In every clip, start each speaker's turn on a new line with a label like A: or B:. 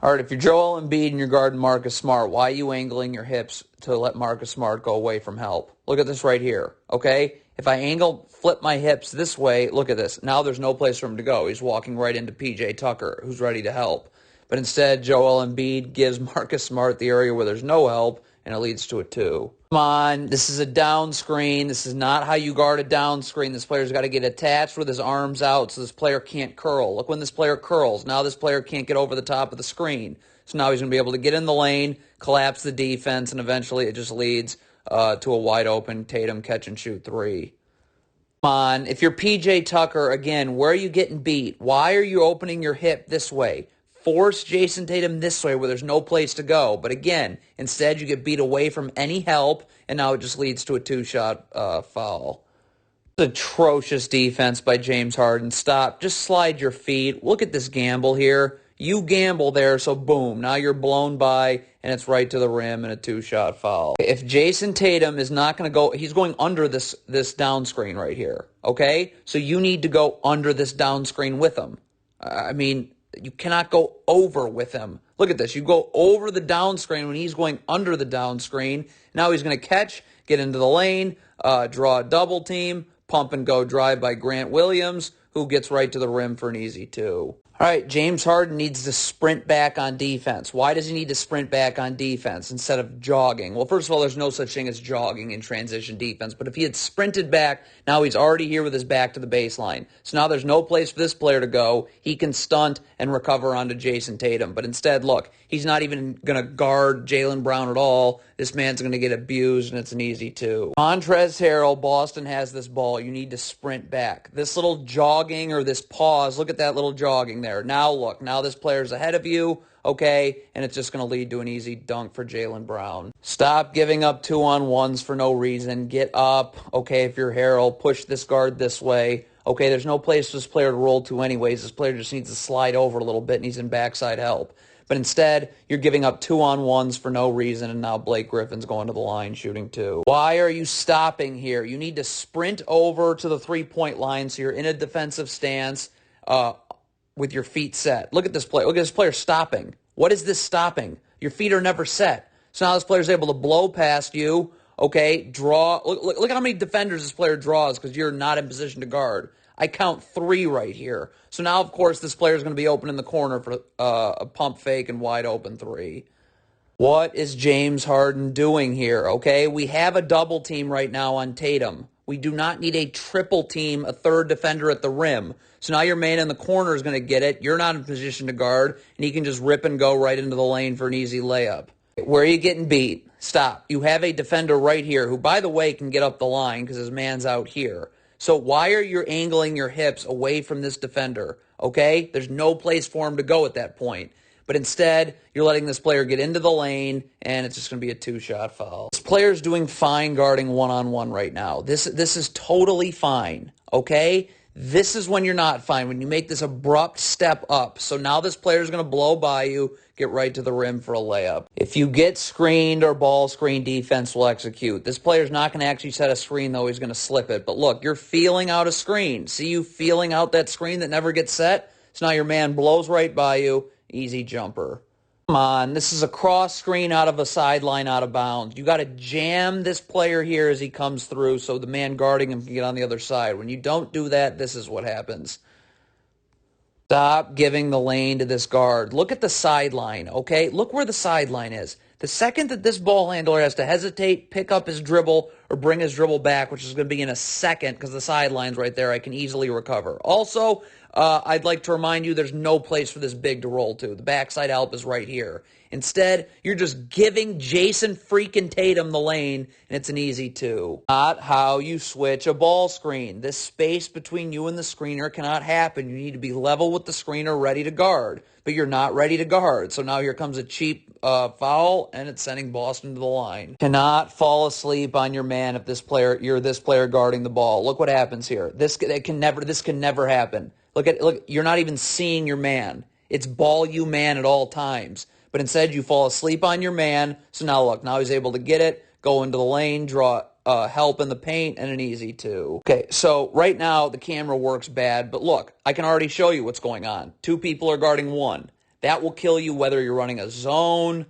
A: All right, if you're Joel Embiid and you're guarding Marcus Smart, why are you angling your hips to let Marcus Smart go away from help? Look at this right here, okay? If I flip my hips this way, look at this. Now there's no place for him to go. He's walking right into P.J. Tucker, who's ready to help. But instead, Joel Embiid gives Marcus Smart the area where there's no help, and it leads to a 2. Come on, this is a down screen. This is not how you guard a down screen. This player's got to get attached with his arms out so this player can't curl. Look when this player curls. Now this player can't get over the top of the screen. So now he's going to be able to get in the lane, collapse the defense, and eventually it just leads to a wide open Tatum catch and shoot 3. Come on, if you're P.J. Tucker, again, where are you getting beat? Why are you opening your hip this way? Force Jason Tatum this way where there's no place to go. But again, instead you get beat away from any help, and now it just leads to a 2-shot foul. Atrocious defense by James Harden. Stop. Just slide your feet. Look at this gamble here. You gamble there, so boom. Now you're blown by, and it's right to the rim and a 2-shot foul. If Jason Tatum is not going to go, he's going under this down screen right here, okay? So you need to go under this down screen with him. I mean, you cannot go over with him. Look at this. You go over the down screen when he's going under the down screen. Now he's going to catch, get into the lane, draw a double team, pump and go drive by Grant Williams, who gets right to the rim for an easy 2. All right, James Harden needs to sprint back on defense. Why does he need to sprint back on defense instead of jogging? Well, first of all, there's no such thing as jogging in transition defense. But if he had sprinted back, now he's already here with his back to the baseline. So now there's no place for this player to go. He can stunt and recover onto Jason Tatum. But instead, look, he's not even going to guard Jaylen Brown at all. This man's going to get abused, and it's an easy 2. Montrezl Harrell, Boston has this ball. You need to sprint back. This little jogging or this pause, look at that little jogging there. Now look, now this player's ahead of you, okay, and it's just going to lead to an easy dunk for Jaylen Brown. Stop giving up 2-on-1s for no reason. Get up, okay, if you're Harrell, push this guard this way. Okay, there's no place for this player to roll to anyways. This player just needs to slide over a little bit, and he's in backside help. But instead, you're giving up 2-on-1s for no reason, and now Blake Griffin's going to the line shooting 2. Why are you stopping here? You need to sprint over to the three-point line so you're in a defensive stance with your feet set. Look at this player. Look at this player stopping. What is this stopping? Your feet are never set. So now this player's able to blow past you, okay, draw. Look how many defenders this player draws because you're not in position to guard. I count 3 right here. So now, of course, this player is going to be open in the corner for a pump fake and wide open 3. What is James Harden doing here, okay? We have a double team right now on Tatum. We do not need a triple team, a third defender at the rim. So now your man in the corner is going to get it. You're not in position to guard, and he can just rip and go right into the lane for an easy layup. Where are you getting beat? Stop. You have a defender right here who, by the way, can get up the line because his man's out here. So why are you angling your hips away from this defender? Okay? There's no place for him to go at that point. But instead, you're letting this player get into the lane, and it's just going to be a 2-shot foul. This player's doing fine guarding one-on-one right now. This is totally fine, okay? This is when you're not fine, when you make this abrupt step up. So now this player's going to blow by you, get right to the rim for a layup. If you get screened or ball screen, defense will execute. This player's not going to actually set a screen, though. He's going to slip it. But look, you're feeling out a screen. See you feeling out that screen that never gets set? So now your man blows right by you. Easy jumper. Come on, this is a cross screen out of a sideline out of bounds. You got to jam this player here as he comes through so the man guarding him can get on the other side. When you don't do that, this is what happens. Stop giving the lane to this guard. Look at the sideline, okay? Look where the sideline is. The second that this ball handler has to hesitate, pick up his dribble, or bring his dribble back, which is going to be in a second because the sideline's right there, I can easily recover. Also, I'd like to remind you there's no place for this big to roll to. The backside help is right here. Instead, you're just giving Jason freaking Tatum the lane, and it's an easy 2. Not how you switch a ball screen. This space between you and the screener cannot happen. You need to be level with the screener, ready to guard. But you're not ready to guard. So now here comes a cheap foul, and it's sending Boston to the line. Cannot fall asleep on your man if you're this player guarding the ball. Look what happens here. This can never happen. Look, you're not even seeing your man. It's ball you man at all times. But instead, you fall asleep on your man. So now look, now he's able to get it, go into the lane, draw help in the paint, and an easy 2. Okay, so right now the camera works bad, but look, I can already show you what's going on. 2 people are guarding 1. That will kill you whether you're running a zone,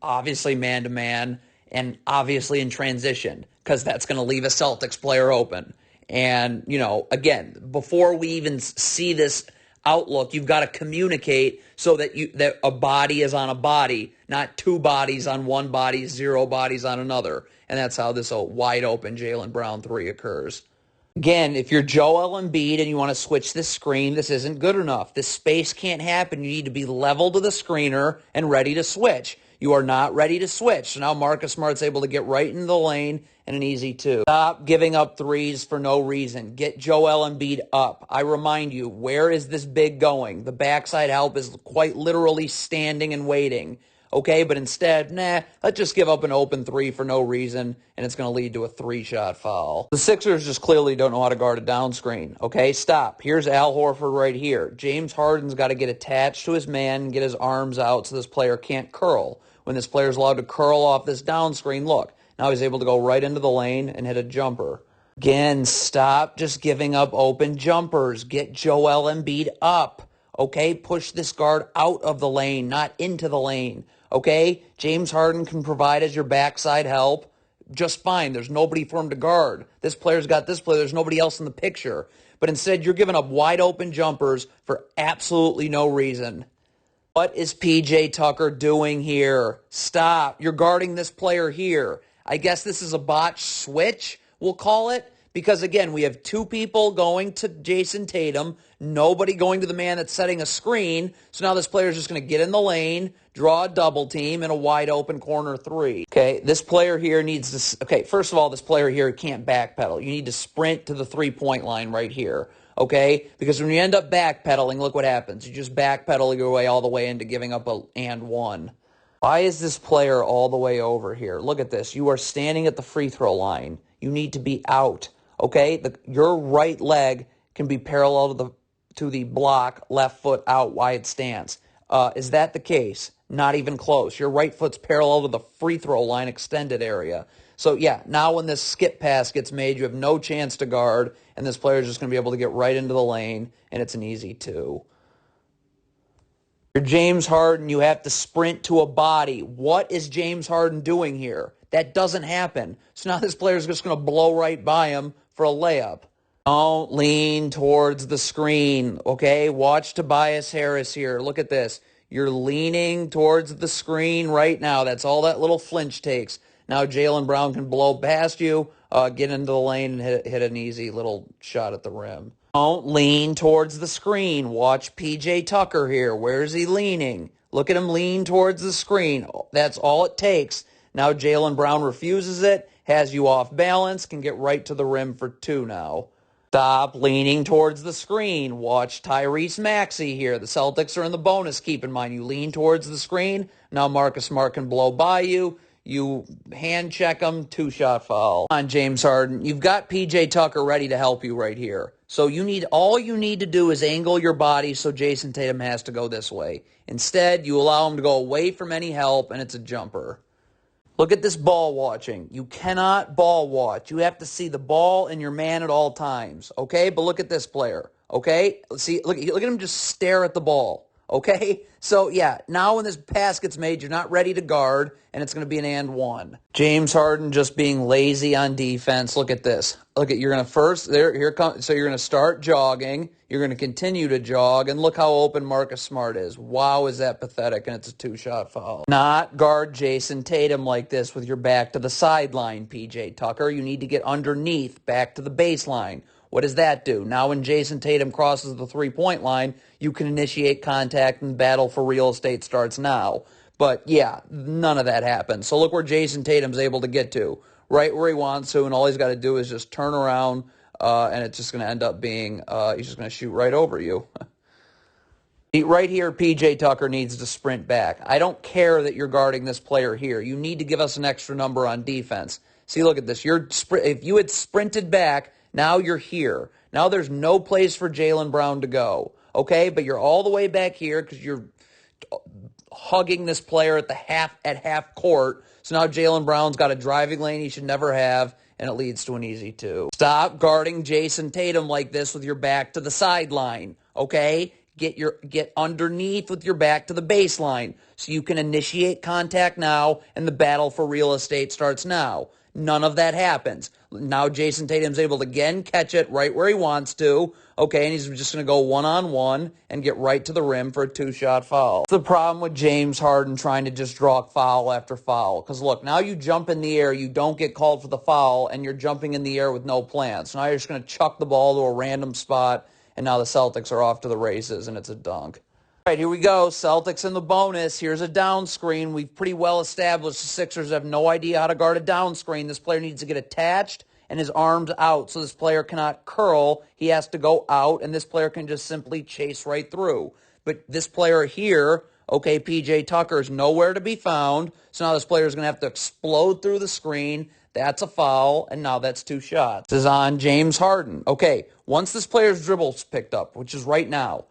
A: obviously man-to-man, and obviously in transition, because that's going to leave a Celtics player open. And, again, before we even see this outlook, you've got to communicate so that that a body is on a body, not two bodies on one body, zero bodies on another. And that's how this wide open Jaylen Brown 3 occurs. Again, if you're Joel Embiid and you want to switch this screen, this isn't good enough. This space can't happen. You need to be level to the screener and ready to switch. You are not ready to switch. So now Marcus Smart's able to get right into the lane and an easy 2. Stop giving up threes for no reason. Get Joel Embiid up. I remind you, where is this big going? The backside help is quite literally standing and waiting. Okay, but instead, let's just give up an open 3 for no reason, and it's going to lead to a 3-shot foul. The Sixers just clearly don't know how to guard a down screen. Okay, stop. Here's Al Horford right here. James Harden's got to get attached to his man and get his arms out so this player can't curl. When this player's allowed to curl off this down screen, look, now he's able to go right into the lane and hit a jumper. Again, stop just giving up open jumpers. Get Joel Embiid up. Okay, push this guard out of the lane, not into the lane. Okay, James Harden can provide as your backside help just fine. There's nobody for him to guard. This player's got this player. There's nobody else in the picture. But instead, you're giving up wide open jumpers for absolutely no reason. What is P.J. Tucker doing here? Stop. You're guarding this player here. I guess this is a botched switch, we'll call it. Because, again, we have 2 people going to Jason Tatum, nobody going to the man that's setting a screen. So now this player is just going to get in the lane, draw a double team, and a wide open corner 3. Okay, this player here needs to... Okay, first of all, this player here can't backpedal. You need to sprint to the 3-point line right here. Okay? Because when you end up backpedaling, look what happens. You just backpedal your way all the way into giving up a and 1. Why is this player all the way over here? Look at this. You are standing at the free throw line. You need to be out. Okay, your right leg can be parallel to the block, left foot out, wide stance. Is that the case? Not even close. Your right foot's parallel to the free throw line extended area. So, yeah, now when this skip pass gets made, you have no chance to guard, and this player is just going to be able to get right into the lane, and it's an easy 2. You're James Harden. You have to sprint to a body. What is James Harden doing here? That doesn't happen. So now this player is just going to blow right by him for a layup. Don't lean towards the screen, okay? Watch Tobias Harris here. Look at this. You're leaning towards the screen right now. That's all that little flinch takes. Now Jaylen Brown can blow past you, get into the lane, and hit an easy little shot at the rim. Don't lean towards the screen. Watch P.J. Tucker here. Where is he leaning? Look at him lean towards the screen. That's all it takes. Now Jaylen Brown refuses it, has you off balance, can get right to the rim for 2 now. Stop leaning towards the screen. Watch Tyrese Maxey here. The Celtics are in the bonus. Keep in mind, you lean towards the screen. Now Marcus Smart can blow by you. You hand check him, 2-shot foul. On James Harden, you've got P.J. Tucker ready to help you right here. So all you need to do is angle your body so Jason Tatum has to go this way. Instead, you allow him to go away from any help, and it's a jumper. Look at this ball watching. You cannot ball watch. You have to see the ball and your man at all times, okay? But look at this player, okay? See, look at him just stare at the ball, okay? So, yeah, now when this pass gets made, you're not ready to guard, and it's going to be an and 1. James Harden just being lazy on defense. Look at this. You're going to so you're going to start jogging. You're going to continue to jog, and look how open Marcus Smart is. Wow, is that pathetic, and it's a 2-shot foul. Not guard Jason Tatum like this with your back to the sideline, P.J. Tucker. You need to get underneath, back to the baseline. What does that do? Now when Jason Tatum crosses the 3-point line, you can initiate contact and battle for real estate starts now. But, yeah, none of that happens. So look where Jason Tatum's able to get to. Right where he wants to, and all he's got to do is just turn around, and it's just going to end up being, he's just going to shoot right over you. Right here, P.J. Tucker needs to sprint back. I don't care that you're guarding this player here. You need to give us an extra number on defense. See, look at this. If you had sprinted back, now you're here. Now there's no place for Jaylen Brown to go, okay? But you're all the way back here because you're hugging this player at half court. So now Jaylen Brown's got a driving lane he should never have, and it leads to an easy 2. Stop guarding Jason Tatum like this with your back to the sideline, okay? get underneath with your back to the baseline so you can initiate contact now, and the battle for real estate starts now. None of that happens. Now Jason Tatum's able to again catch it right where he wants to. Okay, and he's just going to go one-on-one and get right to the rim for a two-shot foul. That's the problem with James Harden trying to just draw foul after foul. Because look, now you jump in the air, you don't get called for the foul, and you're jumping in the air with no plan. So now you're just going to chuck the ball to a random spot, and now the Celtics are off to the races, and it's a dunk. All right, here we go. Celtics in the bonus. Here's a down screen. We've pretty well established the Sixers have no idea how to guard a down screen. This player needs to get attached and his arms out, so this player cannot curl. He has to go out, and this player can just simply chase right through. But this player here, okay, P.J. Tucker, is nowhere to be found, so now this player is going to have to explode through the screen. That's a foul, and now that's two shots. This is on James Harden. Okay, once this player's dribble's picked up, which is right now,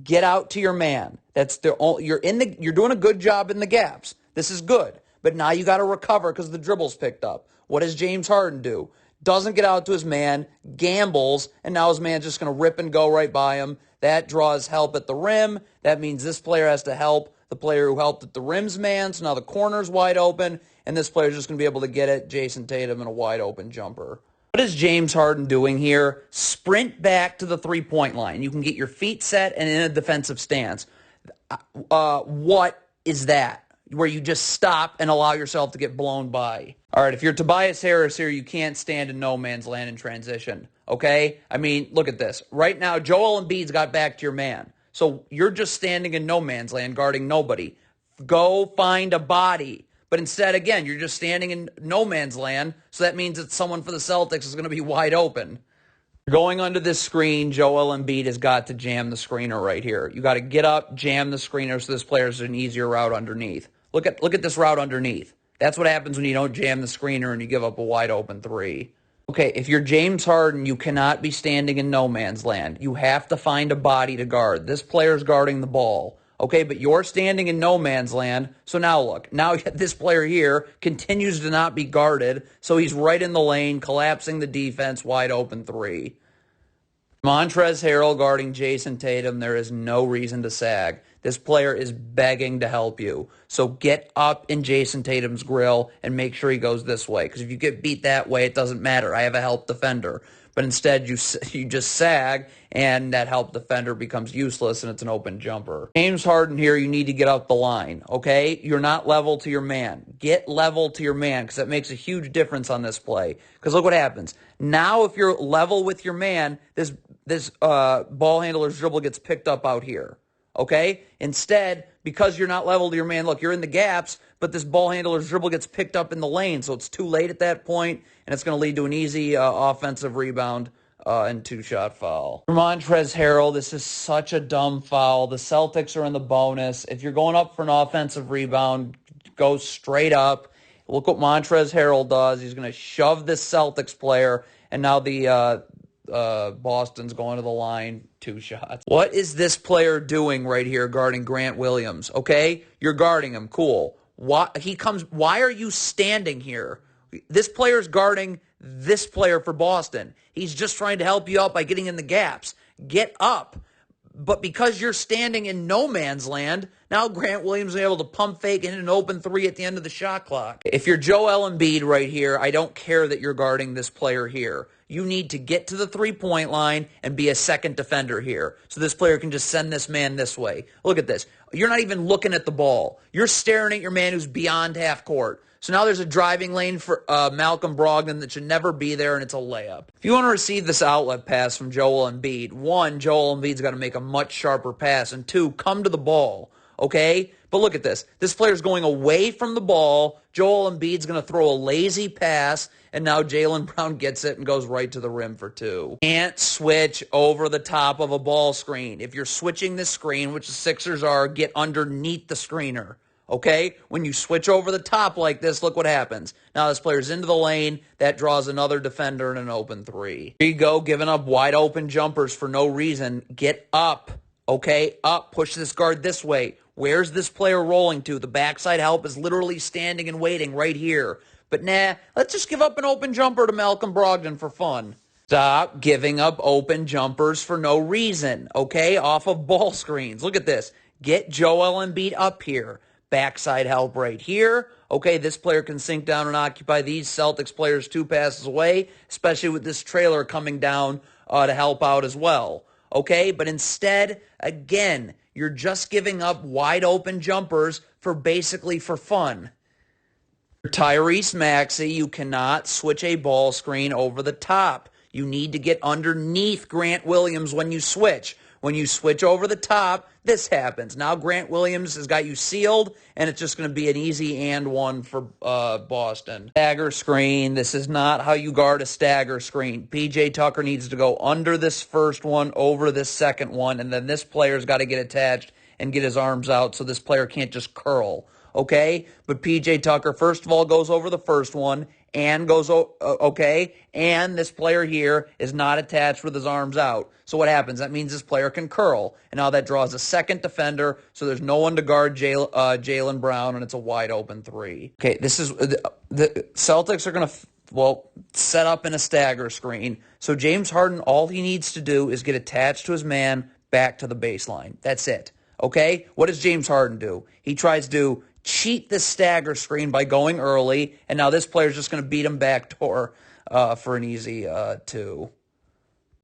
A: get out to your man. That's the only, you're doing a good job in the gaps. This is good. But now you got to recover because the dribble's picked up. What does James Harden do? Doesn't get out to his man, gambles, and now his man's just going to rip and go right by him. That draws help at the rim. That means this player has to help the player who helped at the rim's man. So now the corner's wide open, and this player's just going to be able to get it. Jason Tatum in a wide open jumper. What is James Harden doing here? Sprint back to the three-point line. You can get your feet set and in a defensive stance. What is that? Where you just stop and allow yourself to get blown by. All right, if you're Tobias Harris here, you can't stand in no man's land in transition, okay? I mean, look at this. Right now, Joel Embiid's got back to your man. So you're just standing in no man's land, guarding nobody. Go find a body. But instead, again, you're just standing in no man's land, so that means that someone for the Celtics is going to be wide open. Going under this screen, Joel Embiid has got to jam the screener right here. You got to get up, jam the screener so this player's an easier route underneath. Look at this route underneath. That's what happens when you don't jam the screener and you give up a wide open three. Okay, if you're James Harden, you cannot be standing in no man's land. You have to find a body to guard. This player's guarding the ball. Okay, but you're standing in no man's land. So now look, now this player here continues to not be guarded. So he's right in the lane, collapsing the defense, wide open three. Montrezl Harrell guarding Jason Tatum. There is no reason to sag. This player is begging to help you. So get up in Jason Tatum's grill and make sure he goes this way. Because if you get beat that way, it doesn't matter. I have a help defender. But instead, you just sag, and that help defender becomes useless, and it's an open jumper. James Harden here, you need to get up the line, okay? You're not level to your man. Get level to your man, because that makes a huge difference on this play. Because look what happens. Now, if you're level with your man, this ball handler's dribble gets picked up out here, okay? Instead, because you're not level to your man, look, you're in the gaps, but this ball handler's dribble gets picked up in the lane, so it's too late at that point, and it's going to lead to an easy offensive rebound and two-shot foul. For Montrezl Harrell, this is such a dumb foul. The Celtics are in the bonus. If you're going up for an offensive rebound, go straight up. Look what Montrezl Harrell does. He's going to shove this Celtics player, and now the Boston's going to the line, two shots. What is this player doing right here guarding Grant Williams? Okay, you're guarding him, cool. Why are you standing here? This player's guarding this player for Boston. He's just trying to help you out by getting in the gaps. Get up. But because you're standing in no man's land, now Grant Williams is able to pump fake and hit an open three at the end of the shot clock. If you're Joel Embiid right here, I don't care that you're guarding this player here. You need to get to the three-point line and be a second defender here. So this player can just send this man this way. Look at this. You're not even looking at the ball. You're staring at your man who's beyond half court. So now there's a driving lane for Malcolm Brogdon that should never be there, and it's a layup. If you want to receive this outlet pass from Joel Embiid, one, Joel Embiid's got to make a much sharper pass, and two, come to the ball, okay? But look at this. This player's going away from the ball. Joel Embiid's going to throw a lazy pass, and now Jaylen Brown gets it and goes right to the rim for two. Can't switch over the top of a ball screen. If you're switching this screen, which the Sixers are, get underneath the screener. Okay? When you switch over the top like this, look what happens. Now this player's into the lane. That draws another defender and an open three. Here you go, giving up wide open jumpers for no reason. Get up. Okay? Up. Push this guard this way. Where's this player rolling to? The backside help is literally standing and waiting right here. But nah, let's just give up an open jumper to Malcolm Brogdon for fun. Stop giving up open jumpers for no reason, okay? Off of ball screens. Look at this. Get Joel Embiid up here. Backside help right here. Okay, this player can sink down and occupy these Celtics players 2 passes away, especially with this trailer coming down to help out as well. Okay, but instead, again, you're just giving up wide open jumpers for fun. Tyrese Maxey, you cannot switch a ball screen over the top. You need to get underneath Grant Williams when you switch. When you switch over the top, this happens. Now Grant Williams has got you sealed, and it's just going to be an easy and one for Boston. Stagger screen. This is not how you guard a stagger screen. P.J. Tucker needs to go under this first one, over this second one, and then this player's got to get attached and get his arms out so this player can't just curl. Okay? But P.J. Tucker, first of all, goes over the first one and goes, okay? And this player here is not attached with his arms out. So what happens? That means this player can curl. And now that draws a second defender, so there's no one to guard Jaylen Brown, and it's a wide open 3. Okay, this is the Celtics are going to, set up in a stagger screen. So James Harden, all he needs to do is get attached to his man back to the baseline. That's it. Okay? What does James Harden do? He tries to cheat the stagger screen by going early, and now this player's just going to beat him backdoor for an easy 2. Here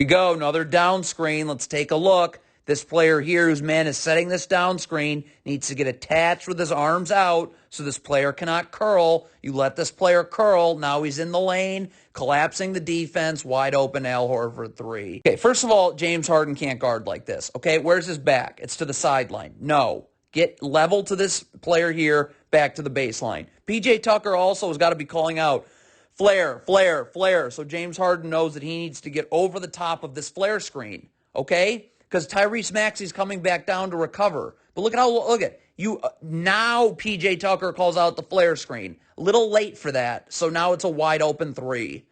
A: we go, another down screen. Let's take a look. This player here, whose man is setting this down screen, needs to get attached with his arms out so this player cannot curl. You let this player curl. Now he's in the lane, collapsing the defense, wide open Al Horford 3. Okay, first of all, James Harden can't guard like this. Okay, where's his back? It's to the sideline. No. Get level to this player here, back to the baseline. P.J. Tucker also has got to be calling out, flare, flare, flare. So James Harden knows that he needs to get over the top of this flare screen, okay? Because Tyrese Maxey's coming back down to recover. But look at you. Now P.J. Tucker calls out the flare screen. A little late for that, so now it's a wide open 3.